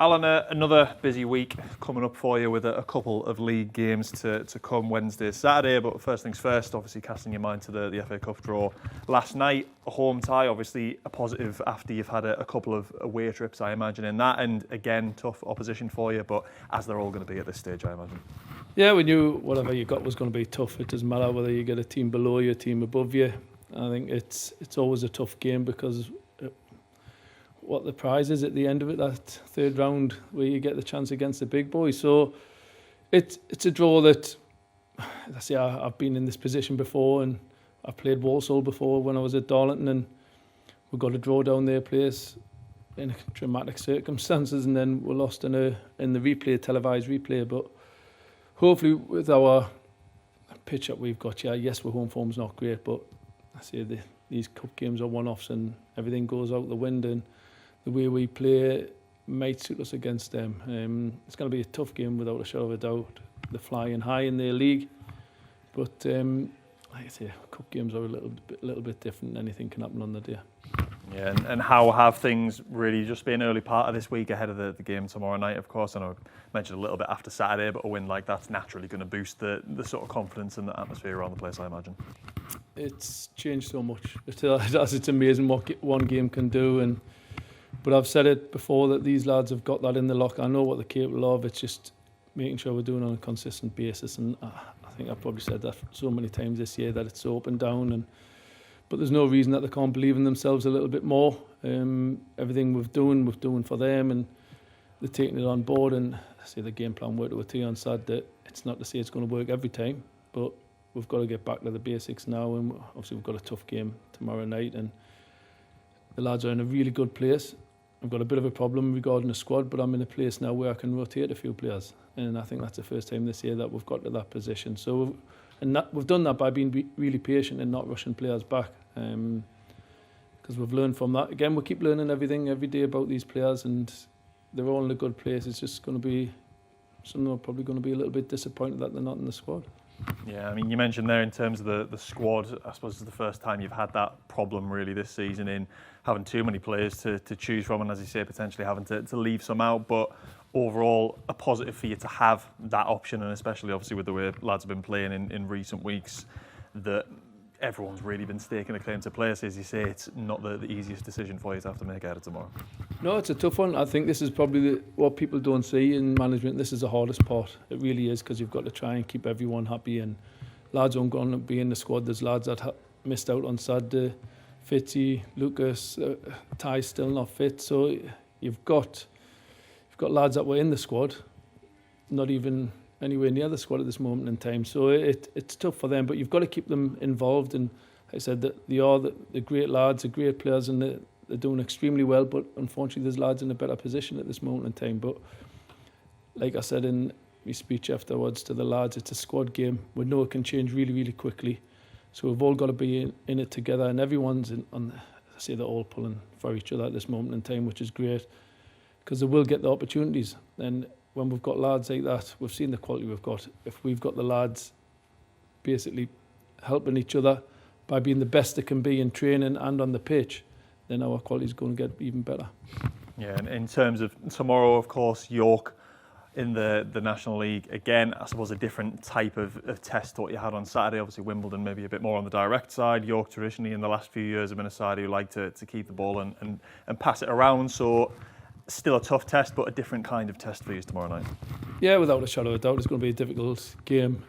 Alan, another busy week coming up for you with a couple of league games to come Wednesday, Saturday. But first things first, obviously casting your mind to the FA Cup draw last night. A home tie, obviously a positive after you've had a couple of away trips, I imagine, in that. And again, tough opposition for you, but as they're all going to be at this stage, I imagine. Yeah, we knew whatever you got was going to be tough. It doesn't matter whether you get a team below you, a team above you. I think it's always a tough game because what the prize is at the end of it, that third round where you get the chance against the big boys. So it's a draw that, I say, I've been in this position before, and I've played Walsall before when I was at Darlington, and we got a draw down their place in dramatic circumstances, and then we're lost in the replay, televised replay. But hopefully with our pitch that we've got, yes, our home form's not great, but I say these cup games are one-offs and everything goes out the window, and the way we play might suit us against them. It's going to be a tough game without a shadow of a doubt. They're flying high in their league, but like I say, cup games are a little bit different. Anything can happen on the day. Yeah, and how have things really just been early part of this week ahead of the game tomorrow night, of course? I know I mentioned a little bit after Saturday, but a win like that's naturally going to boost the sort of confidence and the atmosphere around the place, I imagine. It's changed so much. It's amazing what one game can do. But I've said it before that these lads have got that in the lock. I know what they're capable of. It's just making sure we're doing it on a consistent basis. And I think I've probably said that so many times this year that it's so up and down. But there's no reason that they can't believe in themselves a little bit more. Everything we're doing for them, and they're taking it on board. And I say the game plan worked to a T on Saturday. It's not to say it's going to work every time, but we've got to get back to the basics now. And obviously we've got a tough game tomorrow night, and the lads are in a really good place. I've got a bit of a problem regarding the squad, but I'm in a place now where I can rotate a few players, and I think that's the first time this year that we've got to that position. So, we've done that by being really patient and not rushing players back, because we've learned from that. Again, we keep learning everything every day about these players, and they're all in a good place. It's just going to be, some of them are probably going to be a little bit disappointed that they're not in the squad. Yeah, I mean, you mentioned there in terms of the squad, I suppose it's the first time you've had that problem really this season in having too many players to choose from, and as you say, potentially having to leave some out. But overall, a positive for you to have that option, and especially obviously with the way lads have been playing in recent weeks, that everyone's really been staking a claim to play. So as you say, it's not the easiest decision for you to have to make out of tomorrow. No, it's a tough one. I think this is probably what people don't see in management. This is the hardest part. It really is, because you've got to try and keep everyone happy, and lads aren't going to be in the squad. There's lads that missed out on Saturday. Fitzy, Lucas, Ty's still not fit. So you've got lads that were in the squad, not even anywhere near the squad at this moment in time. So it's tough for them, but you've got to keep them involved. And like I said, that they are the great lads, the great players, and they're doing extremely well. But unfortunately, there's lads in a better position at this moment in time. But like I said in my speech afterwards to the lads, it's a squad game. We know it can change really, really quickly. So we've all got to be in it together, and everyone's I say they're all pulling for each other at this moment in time, which is great, because they will get the opportunities. And when we've got lads like that, we've seen the quality we've got. If we've got the lads basically helping each other by being the best they can be in training and on the pitch, then our quality is going to get even better. Yeah, and in terms of tomorrow, of course, York in the National League, again, I suppose a different type of test to what you had on Saturday. Obviously, Wimbledon maybe a bit more on the direct side. York traditionally in the last few years have been a side who like to keep the ball and pass it around. So still a tough test, but a different kind of test for you tomorrow night. Yeah, without a shadow of a doubt, it's going to be a difficult game.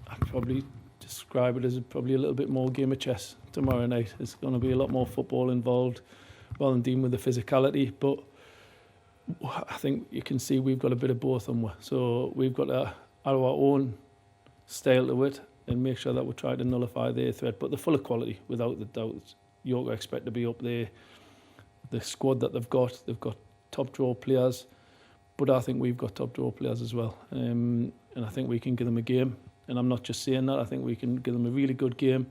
I'd probably describe it as probably a little bit more game of chess tomorrow night. It's going to be a lot more football involved, rather than dealing with the physicality. But I think you can see we've got a bit of both on. So we've got to add our own style to it and make sure that we try to nullify their threat. But they're full of quality, without the doubt. York I expect to be up there. The squad that they've got top draw players, but I think we've got top draw players as well. And I think we can give them a game. And I'm not just saying that, I think we can give them a really good game.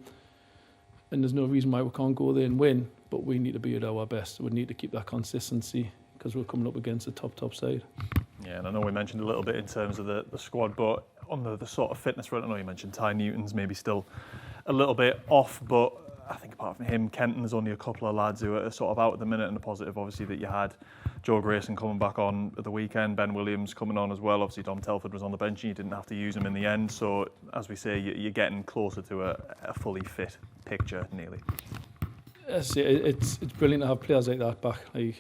And there's no reason why we can't go there and win, but we need to be at our best. We need to keep that consistency, because we're coming up against a top side. Yeah, and I know we mentioned a little bit in terms of the squad, but on the sort of fitness front, I know you mentioned Ty Newton's maybe still a little bit off, but I think apart from him, Kenton, there's only a couple of lads who are sort of out at the minute, and the positive obviously that you had Joe Grayson coming back on at the weekend, Ben Williams coming on as well. Obviously, Dom Telford was on the bench and you didn't have to use him in the end. So, as we say, you're getting closer to a fully fit picture, nearly. Yes, it's brilliant to have players like that back. Like,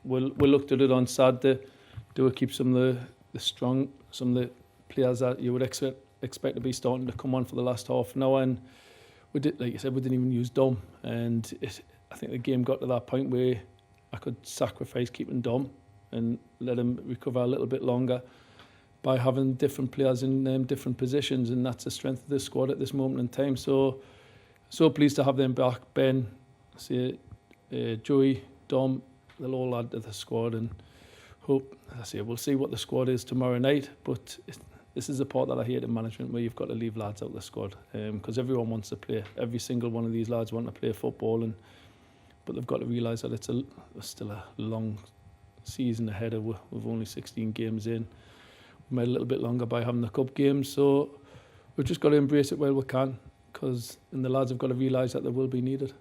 we looked at it on Saturday. Do we keep some of the players that you would expect to be starting to come on for the last half an hour? And we did, like you said, we didn't even use Dom. And I think the game got to that point where I could sacrifice keeping Dom and let him recover a little bit longer by having different players in different positions, and that's the strength of this squad at this moment in time. So pleased to have them back. Ben, Joey, Dom, they'll all add to the squad, and we'll see what the squad is tomorrow night. But this is the part that I hate in management, where you've got to leave lads out of the squad, because everyone wants to play. Every single one of these lads want to play football, but they've got to realise that it's still a long season ahead. We've only 16 games in. We made a little bit longer by having the cup games, so we've just got to embrace it while we can, and the lads have got to realise that they will be needed.